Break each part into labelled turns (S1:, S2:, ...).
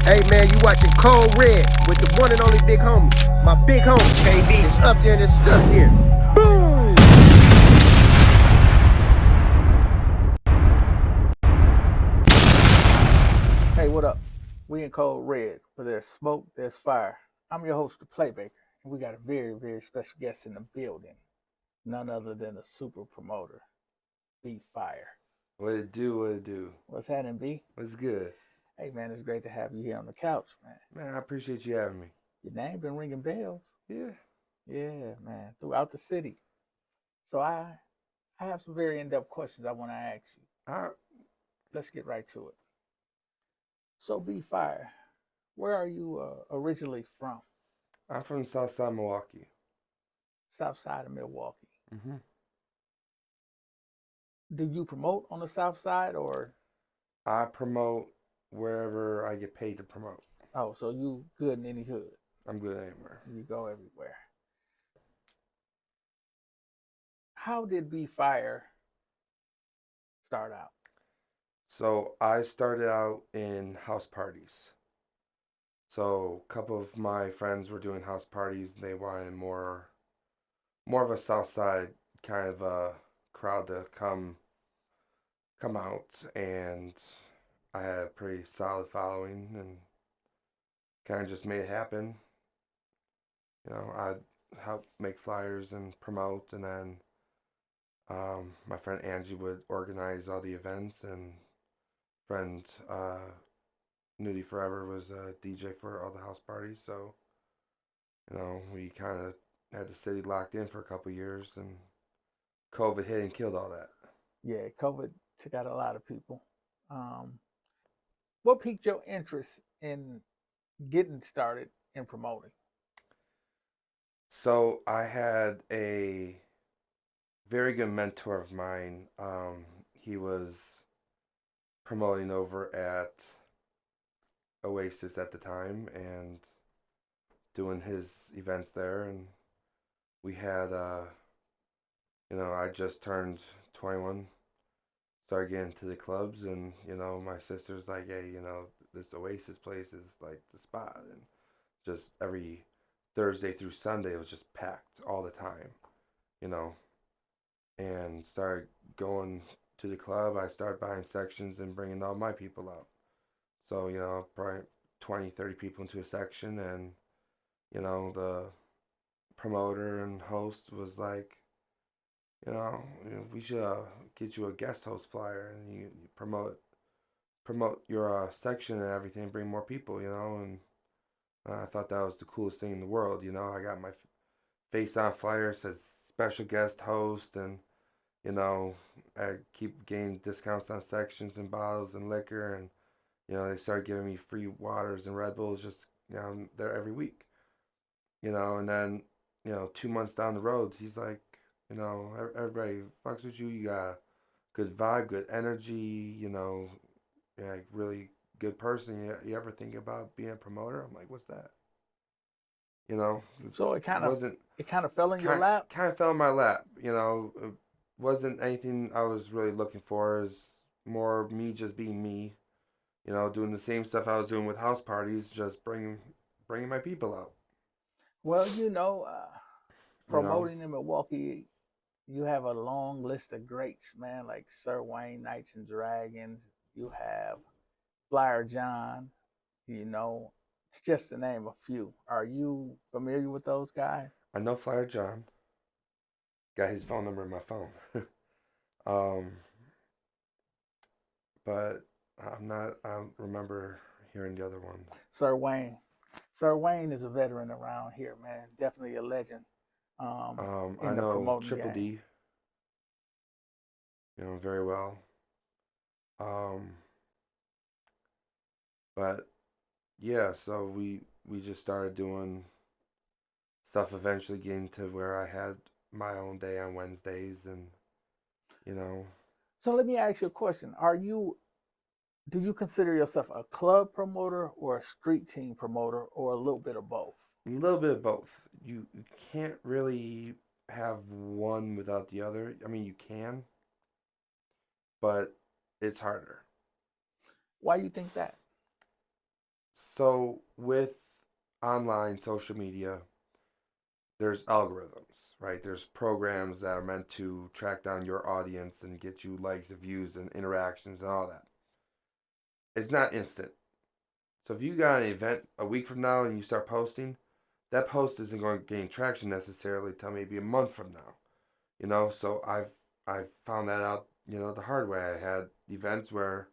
S1: Hey man, you watching Cold Red with the one and only big homie. My big homie, KB. It's up there and it's stuck here. Boom!
S2: Hey, what up? We in Cold Red, where there's smoke, there's fire. I'm your host, ThePlaymaker, and we got a very, very special guest in the building. None other than the super promoter, B.Fire.
S3: What it do, what it do.
S2: What's happening, B?
S3: What's good?
S2: Hey, man, it's great to have you here on the couch, man.
S3: Man, I appreciate you having me.
S2: Your name been ringing bells.
S3: Yeah.
S2: Yeah, man, throughout the city. So I have some very in-depth questions I want to ask you. Let's get right to it. So, B.Fire, where are you originally from?
S3: I'm from Southside Milwaukee.
S2: South side of Milwaukee.
S3: Mm-hmm.
S2: Do you promote on the south side or?
S3: I promote wherever I get paid to promote.
S2: Oh, so you good in any hood?
S3: I'm good anywhere.
S2: You go everywhere. How did B.Fire start out?
S3: So I started out in house parties. So a couple of my friends were doing house parties. They wanted more of a south side kind of a crowd to come out, and I had a pretty solid following and kind of just made it happen. You know, I'd help make flyers and promote, and then my friend Angie would organize all the events, and friend Nudie Forever was a DJ for all the house parties. So, you know, we kind of had the city locked in for a couple years, and COVID hit and killed all that.
S2: Yeah, COVID took out a lot of people. What piqued your interest in getting started in promoting?
S3: So I had a very good mentor of mine. He was promoting over at Oasis at the time and doing his events there, and we had I just turned 21, started getting to the clubs, and my sister's like, hey, this Oasis place is like the spot, and just every Thursday through Sunday it was just packed all the time, and started going to the club. I started buying sections and bringing all my people out. So, probably 20, 30 people into a section, and, the promoter and host was like, we should get you a guest host flyer, and you promote your section and everything, bring more people, and I thought that was the coolest thing in the world. I got my face on flyer, says special guest host, and I keep getting discounts on sections and bottles and liquor, and they started giving me free waters and Red Bulls just there every week, and then 2 months down the road, he's like, everybody fucks with you. You got good vibe, good energy, like really good person. You ever think about being a promoter? I'm like, what's that?
S2: So it kind of fell in your lap.
S3: Kind of fell in my lap. It wasn't anything I was really looking for. It was more me just being me. Doing the same stuff I was doing with house parties, just bringing my people out.
S2: Well, promoting in Milwaukee, you have a long list of greats, man, like Sir Wayne, Knights and Dragons. You have Flyer John, it's just to name a few. Are you familiar with those guys?
S3: I know Flyer John. Got his phone number in my phone. But I don't remember hearing the other one.
S2: Sir Wayne. Sir Wayne is a veteran around here, man. Definitely a legend.
S3: I know Triple D. Very well. But yeah, so we just started doing stuff. Eventually, getting to where I had my own day on Wednesdays, and
S2: So let me ask you a question. Do you consider yourself a club promoter or a street team promoter, or a little bit of both?
S3: A little bit of both. You can't really have one without the other. I mean, you can, but it's harder.
S2: Why do you think that?
S3: So with online social media, there's algorithms, right? There's programs that are meant to track down your audience and get you likes and views and interactions and all that. It's not instant. So if you got an event a week from now and you start posting, that post isn't going to gain traction necessarily till maybe a month from now. So I've found that out, the hard way. I had events where,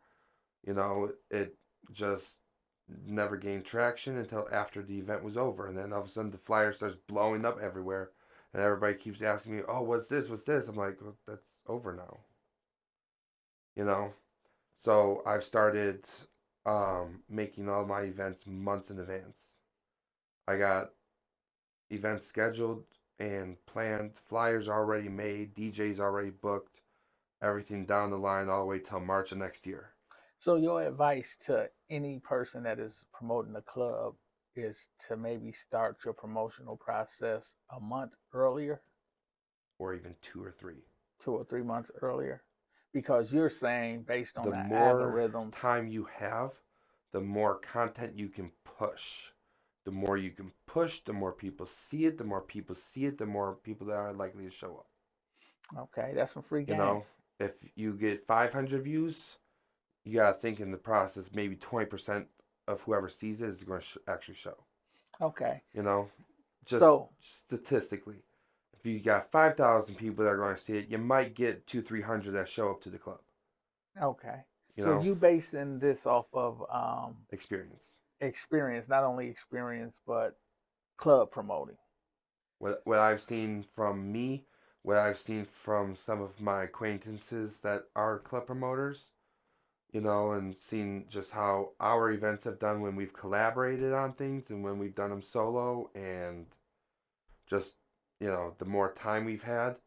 S3: it just never gained traction until after the event was over, and then all of a sudden the flyer starts blowing up everywhere, and everybody keeps asking me, "Oh, what's this? What's this?" I'm like, well, "That's over now." You know. So I've started making all my events months in advance. I got events scheduled and planned, flyers already made, DJs already booked, everything down the line all the way till March of next year,
S2: So your advice to any person that is promoting a club is to maybe start your promotional process a month earlier,
S3: or even 2 or 3.
S2: 2 or 3 months earlier, because you're saying based on
S3: The
S2: the
S3: more
S2: algorithm.
S3: time you have, the more content you can push. The more you can push, the more people see it. The more people see it, the more people that are likely to show up.
S2: Okay, that's some free
S3: You
S2: game.
S3: know, if you get 500 views, you gotta think in the process, maybe 20% of whoever sees it is going to actually show.
S2: Okay,
S3: You know, just
S2: so
S3: statistically, if you got 5,000 people that are going to see it, you might get 200-300 that show up to the club.
S2: okay,
S3: You
S2: so
S3: know,
S2: you basing this off of
S3: experience.
S2: experience, not only experience but club promoting.
S3: What I've seen from me, what I've seen from some of my acquaintances that are club promoters, and seen just how our events have done when we've collaborated on things and when we've done them solo, and just, the more time we've had,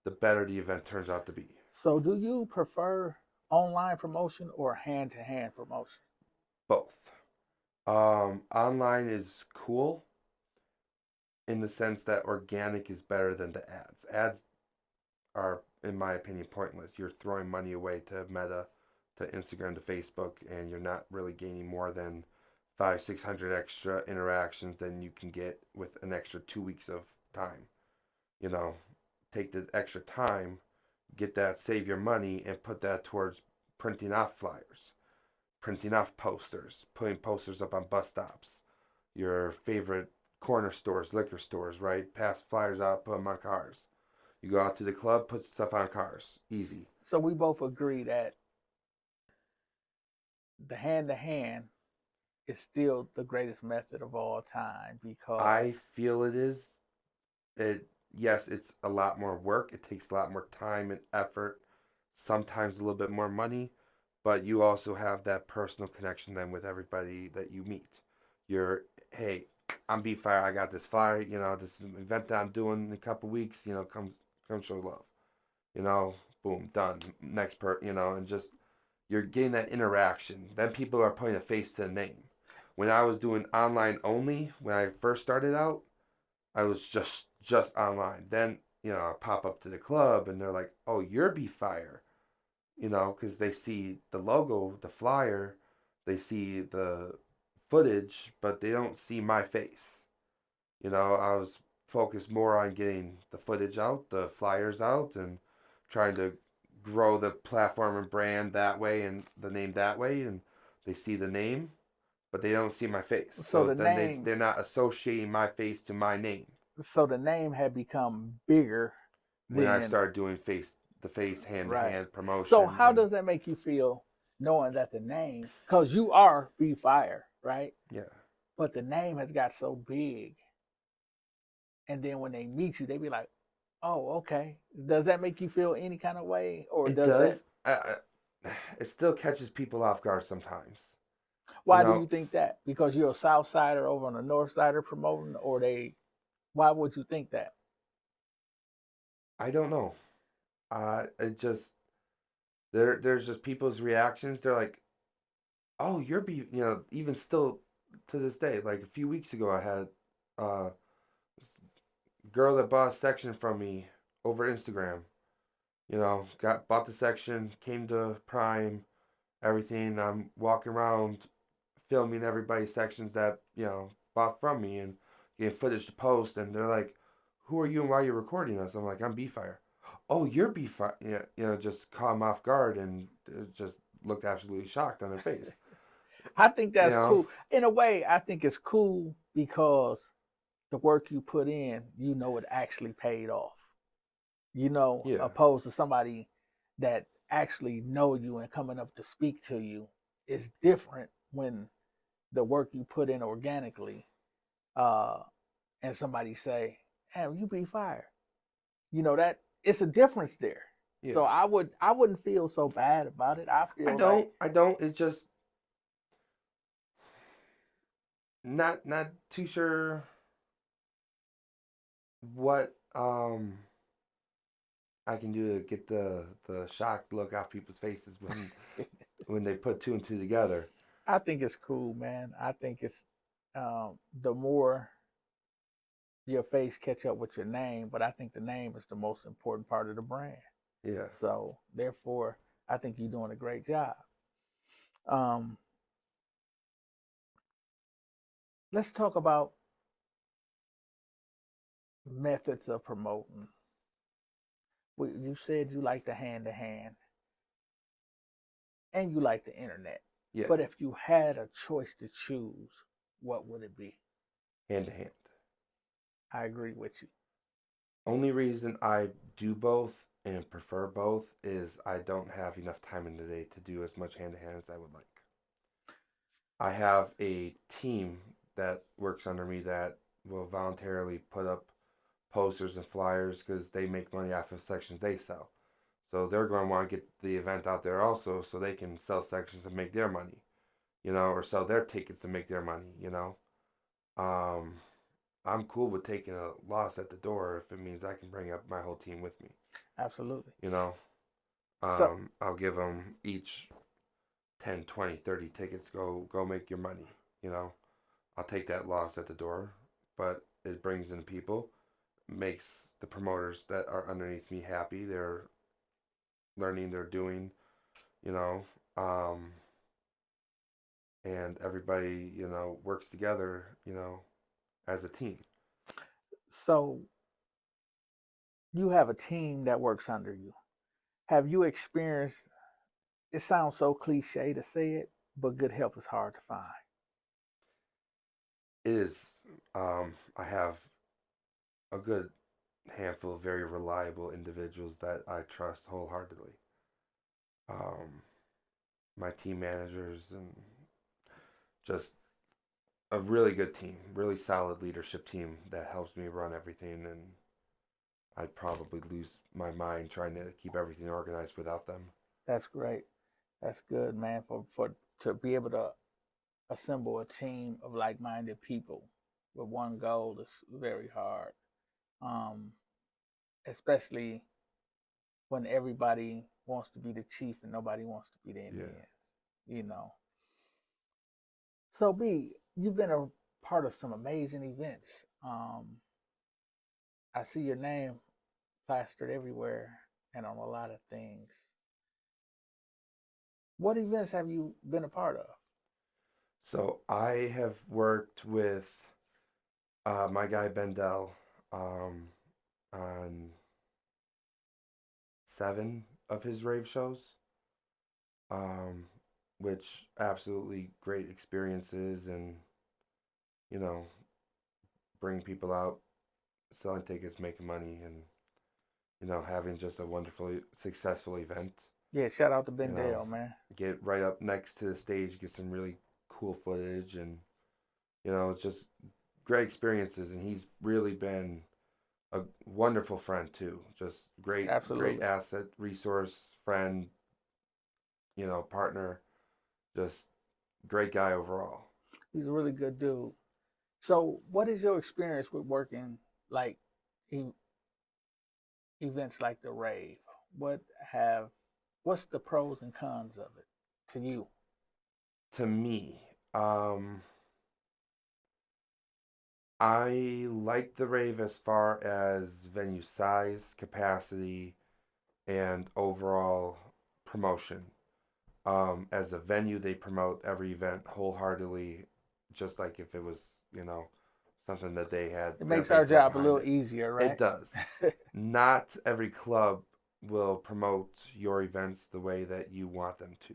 S3: the better the event turns out to be.
S2: So do you prefer online promotion or hand-to-hand promotion?
S3: Both. Online is cool in the sense that organic is better than the ads. Ads are, in my opinion, pointless. You're throwing money away to Meta, to Instagram, to Facebook, and you're not really gaining more than 500-600 extra interactions than you can get with an extra 2 weeks of time. You know, take the extra time, get that, save your money, and put that towards printing off flyers, printing off posters, putting posters up on bus stops, your favorite corner stores, liquor stores, right? Pass flyers out, put them on cars. You go out to the club, put stuff on cars. Easy.
S2: So we both agree that the hand-to-hand is still the greatest method of all time because
S3: I feel it is. Yes, it's a lot more work. It takes a lot more time and effort. Sometimes a little bit more money, but you also have that personal connection then with everybody that you meet. Hey, I'm B.Fire. I got this flyer. This event that I'm doing in a couple weeks. Come show love. Boom, done. Next and just you're getting that interaction. Then people are putting a face to the name. When I was doing online only, when I first started out, I was just online. Then I pop up to the club and they're like, "Oh, you're B.Fire," because they see the logo, the flyer, they see the footage, but they don't see my face. I was focused more on getting the footage out, the flyers out, and trying to grow the platform and brand that way and the name that way. And they see the name, but they don't see my face.
S2: so
S3: So
S2: the
S3: then
S2: name
S3: they're not associating my face to my name.
S2: so the name had become bigger
S3: When I
S2: than
S3: started doing the face hand to
S2: right.
S3: hand
S2: So
S3: promotion,
S2: how
S3: and
S2: does that make you feel knowing that the name, because you are B.Fire, right?
S3: yeah,
S2: But the name has got so big, and then when they meet you, they be like, "Oh, okay." Does that make you feel any kind of way, or
S3: it
S2: does that?
S3: does. It still catches people off guard sometimes. You
S2: Why do you
S3: know,
S2: think that? Because you're a South Sider over on the North Sider promoting, or they? Why would you think that?
S3: I don't know. It just there's just people's reactions. They're like, "Oh, even still to this day. Like a few weeks ago, I had uh, girl that bought a section from me over Instagram. Got bought the section, came to Prime, everything. I'm walking around filming everybody's sections that bought from me and getting footage to post, and they're like, "Who are you and why are you recording us?" I'm like, "I'm B.Fire." "Oh, you're B.Fire." Yeah, just caught them off guard and just looked absolutely shocked on their face.
S2: I think
S3: You
S2: that's
S3: know,
S2: cool. In a way, I think it's cool because the work you put in, it actually paid off.
S3: yeah,
S2: Opposed to somebody that actually know you and coming up to speak to you is different when the work you put in organically, uh, and somebody say, "Hey, you be fired." That it's a difference there. So
S3: yeah.
S2: I wouldn't feel so bad about it. I
S3: I
S2: feel like
S3: don't. I don't. It's just not too sure what I can do to get the shocked look off people's faces when they put two and two together.
S2: I think it's cool, man. I think it's the more your face catch up with your name, but I think the name is the most important part of the brand.
S3: Yeah.
S2: So therefore, I think you're doing a great job. Um, let's talk about methods of promoting. You said you like the hand to hand and you like the internet,
S3: Yeah.
S2: but if you had a choice to choose, what would it be?
S3: Hand to hand.
S2: I agree with you.
S3: Only reason I do both and prefer both is I don't have enough time in the day to do as much hand to hand as I would like. I have a team that works under me that will voluntarily put up posters and flyers because they make money off of sections they sell. So they're going to want to get the event out there also so they can sell sections and make their money, or sell their tickets and make their money. Um, I'm cool with taking a loss at the door if it means I can bring up my whole team with me,
S2: Absolutely.
S3: you know.
S2: So
S3: I'll give them each 10, 20, 30 tickets. Go make your money, you know. I'll take that loss at the door, but it brings in people, makes the promoters that are underneath me happy. They're learning, they're doing, you know, um, and everybody, works together, as a team.
S2: so you have a team that works under you. Have you experienced, it sounds so cliche to say it, but good help is hard to find.
S3: It is, I have a good handful of very reliable individuals that I trust wholeheartedly. Um, my team managers and just a really good team, really solid leadership team that helps me run everything. And I'd probably lose my mind trying to keep everything organized without them.
S2: That's great. That's good, man. For to be able to assemble a team of like-minded people with one goal is very hard. Um, Especially when everybody wants to be the chief and nobody wants to be the
S3: Yeah.
S2: Indians. You know. So B, you've been a part of some amazing events. I see your name plastered everywhere and on a lot of things. What events have you been a part of?
S3: So I have worked with my guy Bendel um, on 7 of his rave shows, um, which absolutely great experiences and you know bring people out, selling tickets, making money, and having just a wonderfully successful event.
S2: Yeah, shout out to
S3: You know,
S2: Bendale, man.
S3: get right up next to the stage, get some really cool footage, and it's just great experiences. And he's really been a wonderful friend too. Just great
S2: Absolutely.
S3: asset, resource, friend, partner. Just great guy overall.
S2: He's a really good dude. So, what is your experience with working like e- events like the rave? What have what's the pros and cons of it to you?
S3: To me, I like the rave as far as venue size, capacity, and overall promotion. As a venue, they promote every event wholeheartedly, just like if it was, you know, something that they had
S2: It
S3: their
S2: makes our
S3: bankroll
S2: job a
S3: behind
S2: little
S3: it.
S2: easier,
S3: It
S2: right?
S3: does. Not every club will promote your events the way that you want them to.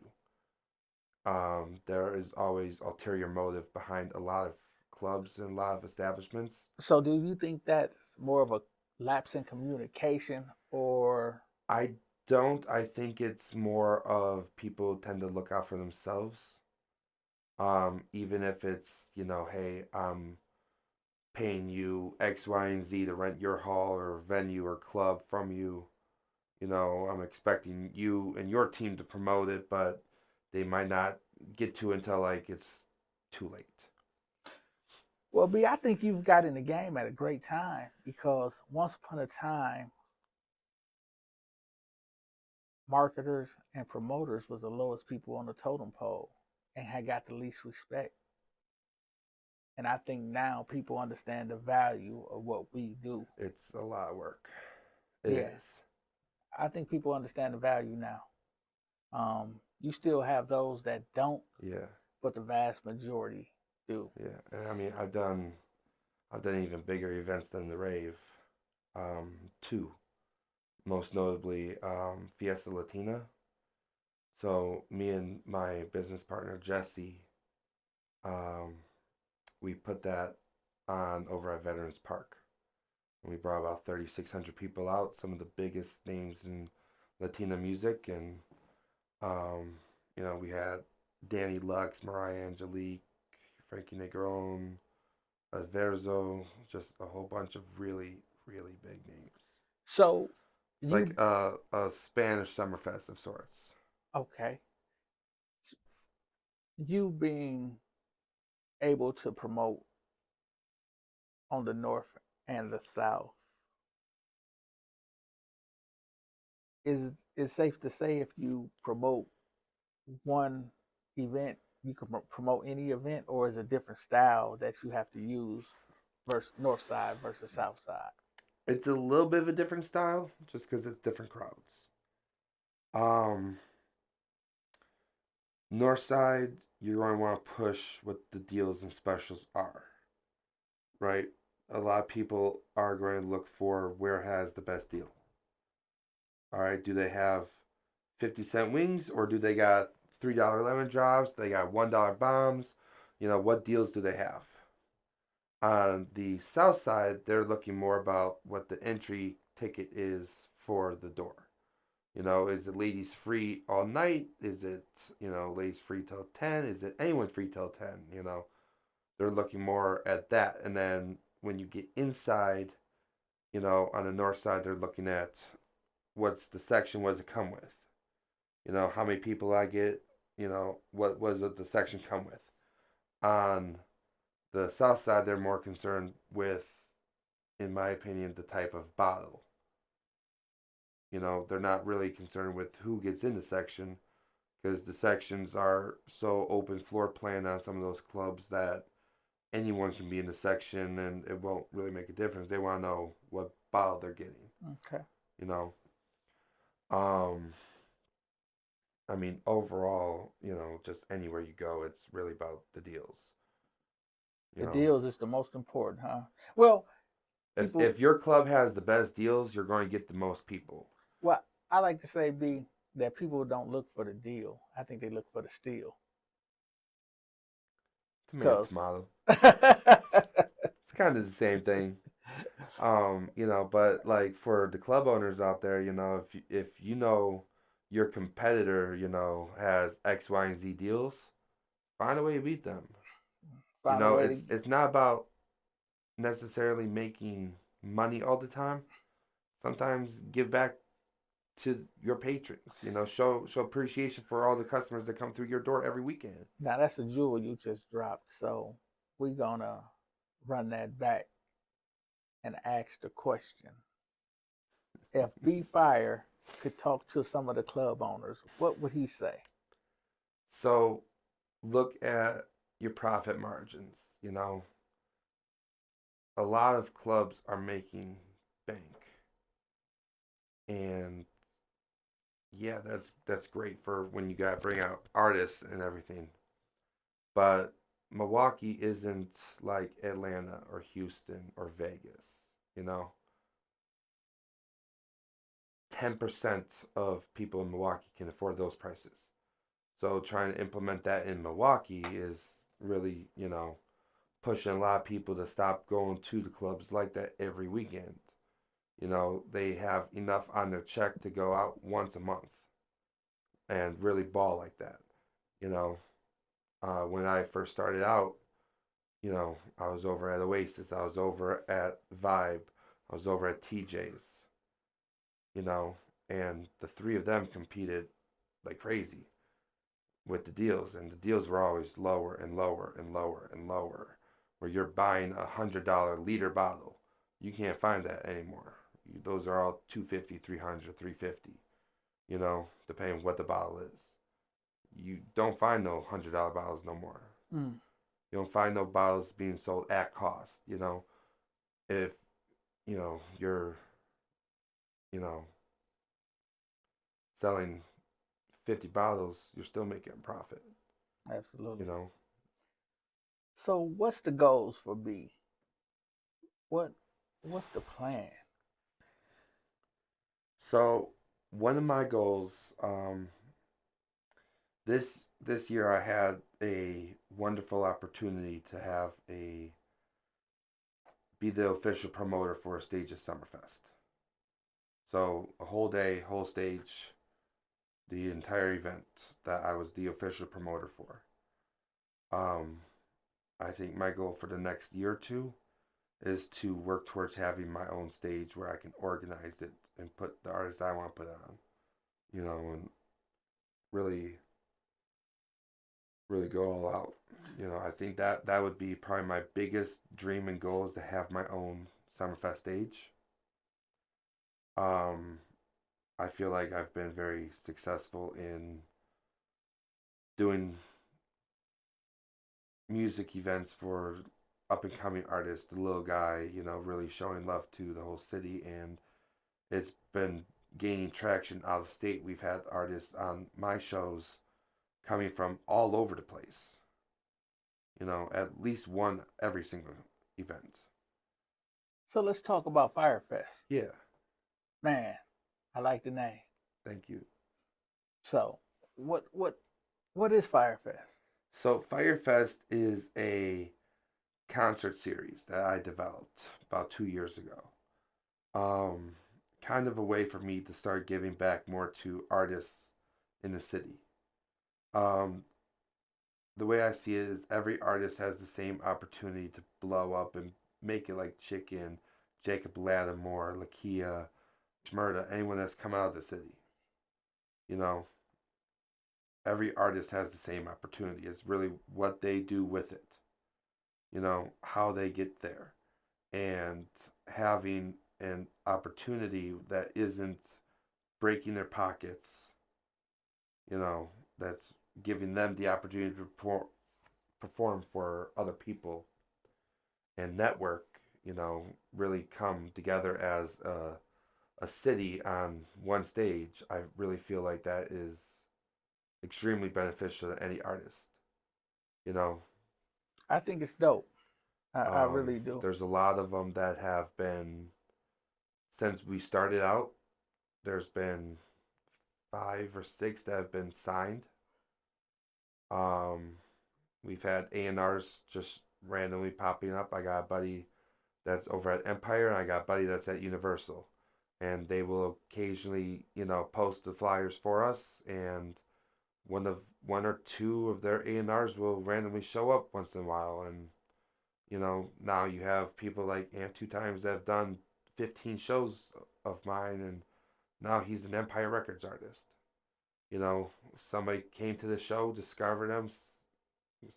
S3: There is always ulterior motive behind a lot of clubs and a lot of establishments.
S2: So, do you think that's more of a lapse in communication, or
S3: I don't. I think it's more of people tend to look out for themselves. Even if it's, you know, hey, I'm paying you X, Y, and Z to rent your hall or venue or club from you. You know, I'm expecting you and your team to promote it, but they might not get to it until like it's too late.
S2: well, B, I think you've got in the game at a great time because once upon a time, marketers and promoters was the lowest people on the totem pole and had got the least respect. And I think now people understand the value of what we do.
S3: It's a lot of work. It
S2: Yeah,
S3: is.
S2: I think people understand the value now. You still have those that don't,
S3: Yeah,
S2: but the vast majority do.
S3: yeah. And I mean, I've done even bigger events than the rave. Two, most notably Fiesta Latina. So me and my business partner Jesse, um, we put that on over at Veterans Park. And we brought about 3,600 people out, some of the biggest names in Latina music, and um, you know, we had Danny Lux, Mariah Angelique, Frankie Negron, Verzo, just a whole bunch of really, really big names.
S2: So
S3: It's
S2: you
S3: like a Spanish Summerfest of sorts.
S2: okay? You being able to promote on the north and the south is safe to say if you promote one event, you can promote any event, or is a different style that you have to use versus north side versus south side?
S3: It's a little bit of a different style, just because it's different crowds. Um, North side, you're going to want to push what the deals and specials are, right? A lot of people are going to look for where has the best deal. All right, do they have 50-cent wings or do they got $3 lemon drops? They got $1 bombs. You know, what deals do they have? On the south side, they're looking more about what the entry ticket is for the door. You know, is it ladies free all night? Is it, you know, ladies free till 10? Is it anyone free till 10? You know, they're looking more at that. And then when you get inside, you know, on the north side, they're looking at what's the section, what does it come with? You know, how many people I get, you know, what was it the section come with? On the south side, they're more concerned with, in my opinion, the type of bottle. You know, they're not really concerned with who gets in the section because the sections are so open floor plan on some of those clubs that anyone can be in the section and it won't really make a difference. They want to know what bottle they're getting,
S2: Okay.
S3: you know. Um, I mean, overall, you know, just anywhere you go, it's really about the deals. You
S2: The
S3: know,
S2: deals is the most important, huh? Well, people.
S3: if your club has the best deals, you're going to get the most people.
S2: Well, I like to say, B, that people don't look for the deal. I think they look for the steal.
S3: Tomato,
S2: Cause
S3: tomato. It's kind of the same thing. You know, but like for the club owners out there, you know, if you know your competitor, you know, has X, Y, and Z deals, find a way to beat them. You
S2: find a
S3: know,
S2: way to.
S3: it's not about necessarily making money all the time. Sometimes give back to your patrons. You know, show appreciation for all the customers that come through your door every weekend.
S2: Now that's a jewel you just dropped. So we're gonna run that back and ask the question: if B.Fire could talk to some of the club owners, what would he say?
S3: So look at your profit margins. You know, a lot of clubs are making bank, and yeah, that's great for when you gotta bring out artists and everything. But Milwaukee isn't like Atlanta or Houston or Vegas. You know, 10% of people in Milwaukee can afford those prices. So trying to implement that in Milwaukee is really, pushing a lot of people to stop going to the clubs like that every weekend. They have enough on their check to go out once a month and really ball like that. You know, when I first started out, I was over at Oasis, I was over at Vibe, I was over at TJ's, you know, and the three of them competed like crazy with the deals, and the deals were always lower and lower and lower and lower. Where you're buying $100 liter bottle, you can't find that anymore. Those are all 250, 300, 350. Depending what the bottle is. You don't find no $100 bottles no more.
S2: Mm.
S3: You don't find no bottles being sold at cost. If you're you know selling 50 bottles, you're still making a profit.
S2: Absolutely.
S3: You know.
S2: So what's the goals for B? What what's the plan?
S3: So one of my goals, this year I had a wonderful opportunity to have a be the official promoter for a stage of Summerfest. So a whole day, whole stage, the entire event that I was the official promoter for. Um, I think my goal for the next year or two is to work towards having my own stage where I can organize it and put the artists I want to put on, and really, really go all out. I think that would be probably my biggest dream and goal is to have my own Summerfest stage. Um, I feel like I've been very successful in doing music events for up and coming artists, the little guy, really showing love to the whole city, and it's been gaining traction out of state. We've had artists on my shows coming from all over the place, at least one every single event.
S2: So let's talk about Firefest.
S3: Yeah,
S2: Man, I like the name.
S3: thank you.
S2: So what is Firefest?
S3: So, Firefest is a concert series that I developed about 2 years ago. Um, Kind of a way for me to start giving back more to artists in the city. Um, the way I see it is every artist has the same opportunity to blow up and make it like Chicken, Jacob Lattimore, Lakia, Shmurda, anyone that's come out of the city. You know, every artist has the same opportunity. It's really what they do with it, how they get there. And having an opportunity that isn't breaking their pockets, that's giving them the opportunity to perform for other people and network, really come together as a city on one stage. I really feel like that is extremely beneficial to any artist, you know.
S2: I think it's dope. I really do.
S3: There's a lot of them that have been, since we started out, there's been 5 or 6 that have been signed. Um, we've had A&Rs just randomly popping up. I got a buddy that's over at Empire, and I got a buddy that's at Universal, and they will occasionally, post the flyers for us, and one or two of their A&Rs will randomly show up once in a while, and now you have people like Ant Two Times that have done 15 shows of mine, and now he's an Empire Records artist. Somebody came to the show, discovered him,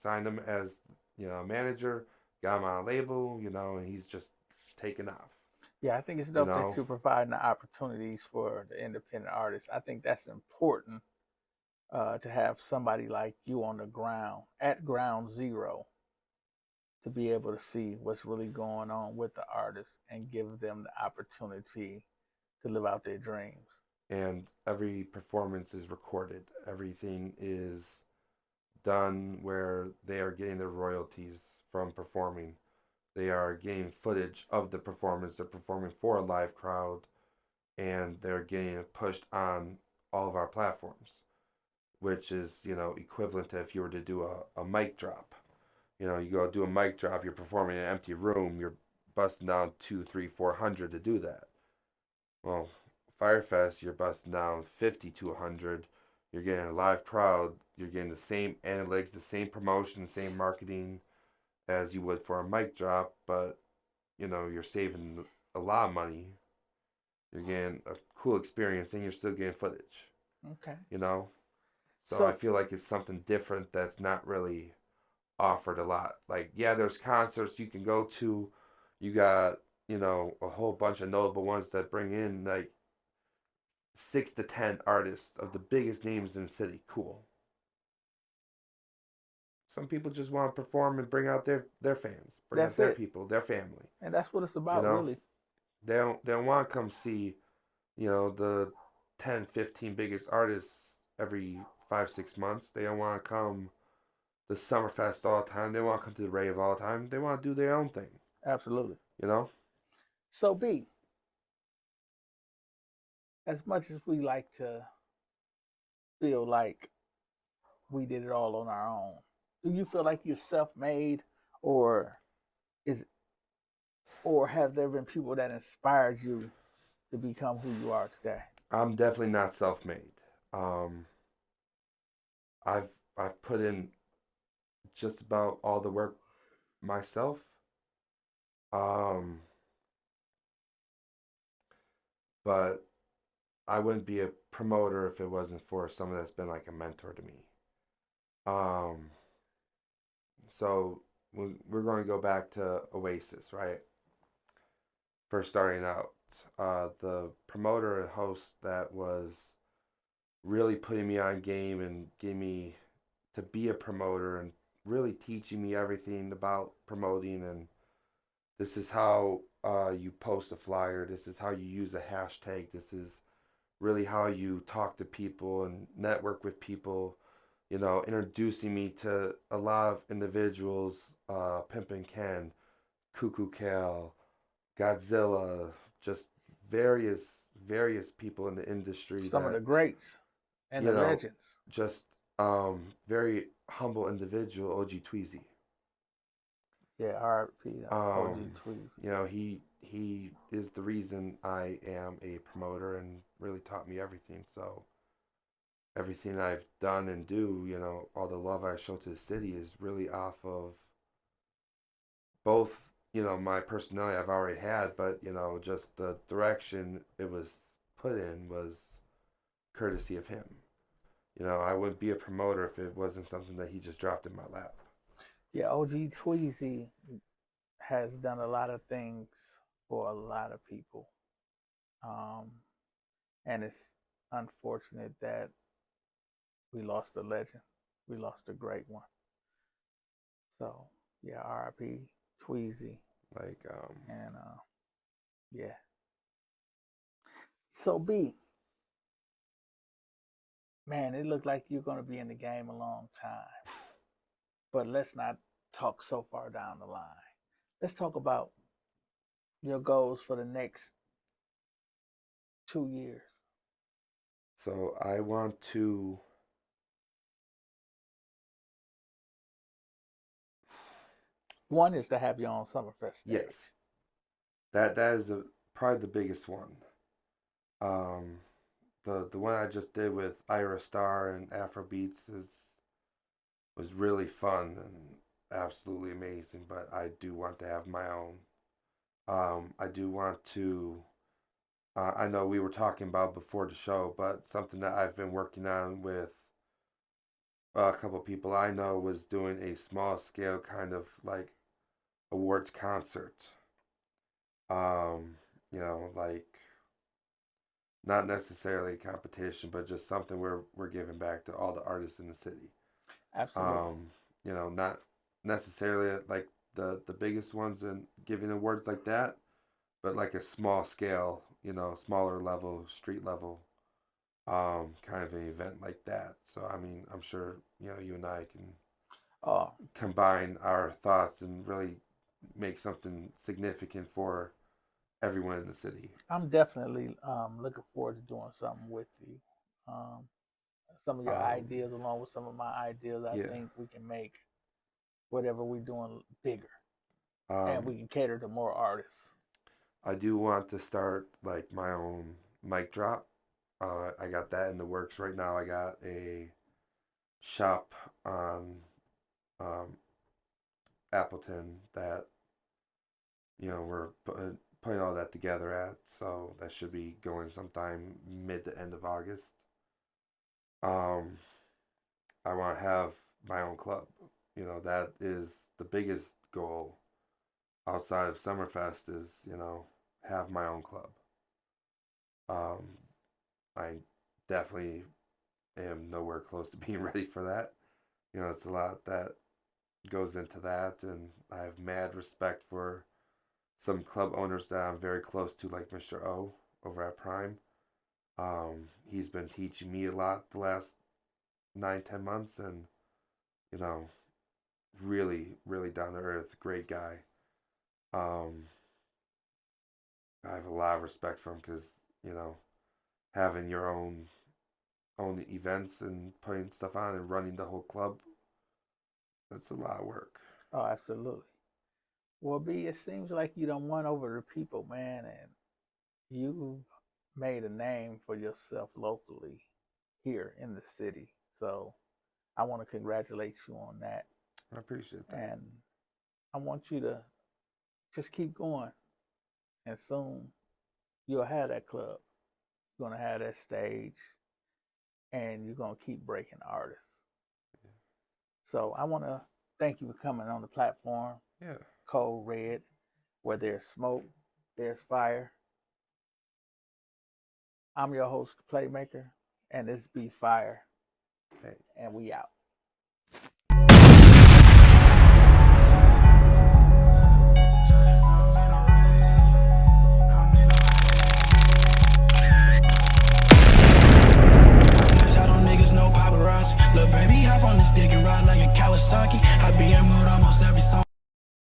S3: signed him as a manager, got him on a label, and he's just taken off.
S2: Yeah, I think it's
S3: You
S2: dope that
S3: know,
S2: you're providing the opportunities for the independent artists. I think that's important to have somebody like you on the ground, at ground zero, to be able to see what's really going on with the artists and give them the opportunity to live out their dreams.
S3: and every performance is recorded. Everything is done where they are getting their royalties from performing. They are getting footage of the performance. They're performing for a live crowd, and they're getting it pushed on all of our platforms, which is, equivalent to if you were to do a mic drop. You go do a mic drop, you're performing in an empty room, you're busting down 2, 3, 400 to do that. Well, Firefest, you're busting down 50 to 100. You're getting a live crowd. You're getting the same analytics, the same promotion, the same marketing as you would for a mic drop, but you're saving a lot of money. You're getting a cool experience, and you're still getting footage.
S2: Okay.
S3: So I feel like it's something different that's not really offered a lot. Like, yeah, there's concerts you can go to. You got, a whole bunch of notable ones that bring in like 6 to 10 artists of the biggest names in the city. Cool. Some people just want to perform and bring out their fans, bring out their people, their family.
S2: And that's what it's about, really.
S3: They don't want to come see, the 10, 15 biggest artists every 5, 6 months. They don't want to come to Summerfest all the time. They want to come to the rave all the time. They want to do their own thing.
S2: Absolutely.
S3: So
S2: B, as much as we like to feel like we did it all on our own, do you feel like you're self-made, or have there been people that inspired you to become who you are today?
S3: I'm definitely not self-made. I've put in just about all the work myself. But I wouldn't be a promoter if it wasn't for someone that's been like a mentor to me. So we're going to go back to Oasis, right? First starting out, the promoter and host that was really putting me on game and getting me to be a promoter and really teaching me everything about promoting, and this is how you post a flyer, this is how you use a hashtag, this is really how you talk to people and network with people, introducing me to a lot of individuals, Pimpin Ken, Cuckoo Cal, Godzilla, just various people in the industry.
S2: Some of the greats and the legends.
S3: Just very humble individual, OG Tweezy.
S2: Yeah, R.I.P. OG Tweezy.
S3: He is the reason I am a promoter and really taught me everything. So everything I've done and do, all the love I show to the city is really off of both, my personality I've already had, but, just the direction it was put in was courtesy of him. I wouldn't be a promoter if it wasn't something that he just dropped in my lap.
S2: Yeah, OG Tweezy has done a lot of things for a lot of people. And it's unfortunate that we lost a legend. We lost a great one. So, yeah, R.I.P. Tweezy. And, yeah. So, B, man, it looked like you're going to be in the game a long time. But let's not talk so far down the line. Let's talk about your goals for the next 2 years.
S3: So I want to
S2: one is to have your own Summerfest stage.
S3: Yes. That is probably the biggest one. The one I just did with Ira Star and Afrobeats was really fun and absolutely amazing, but I do want to have my own. I do want to I know we were talking about before the show, but something that I've been working on with a couple of people I know was doing a small scale kind of like awards concert. Like not necessarily a competition, but just something where we're giving back to all the artists in the city.
S2: Absolutely.
S3: Not necessarily like the biggest ones and giving awards like that, but like a small scale, smaller level, street level kind of an event like that. So I mean, I'm sure you and I can
S2: Oh,
S3: combine our thoughts and really make something significant for everyone in the city.
S2: I'm definitely looking forward to doing something with you. Um, some of your
S3: Um,
S2: ideas, along with some of my ideas, I
S3: yeah.
S2: think we can make whatever we're doing bigger, and
S3: Um,
S2: we can cater to more artists.
S3: I do want to start like my own mic drop. I got that in the works right now. I got a shop on um, Appleton that we're putting all that together at. So that should be going sometime mid to end of August. Um, I want to have my own club. That is the biggest goal outside of Summerfest is, have my own club. Um, I definitely am nowhere close to being ready for that. It's a lot that goes into that, and I have mad respect for some club owners that I'm very close to, like Mr. O over at Prime. He's been teaching me a lot the last 9, 10 months, and you know, really, really down to earth, great guy. Um, I have a lot of respect for him because you know, having your own events and putting stuff on and running the whole club, that's a lot of work.
S2: Oh, absolutely. Well, B, it seems like you don't won over the people, man, and you've made a name for yourself locally here in the city. So I want to congratulate you on that.
S3: I appreciate that.
S2: And I want you to just keep going. And soon you'll have that club. You're going to have that stage. And you're going to keep breaking artists. So I want to thank you for coming on the platform.
S3: Yeah.
S2: Code Red. Where there's smoke, there's fire. I'm your host, The Playmaker. And this B.Fire.
S3: Hey.
S2: And we out.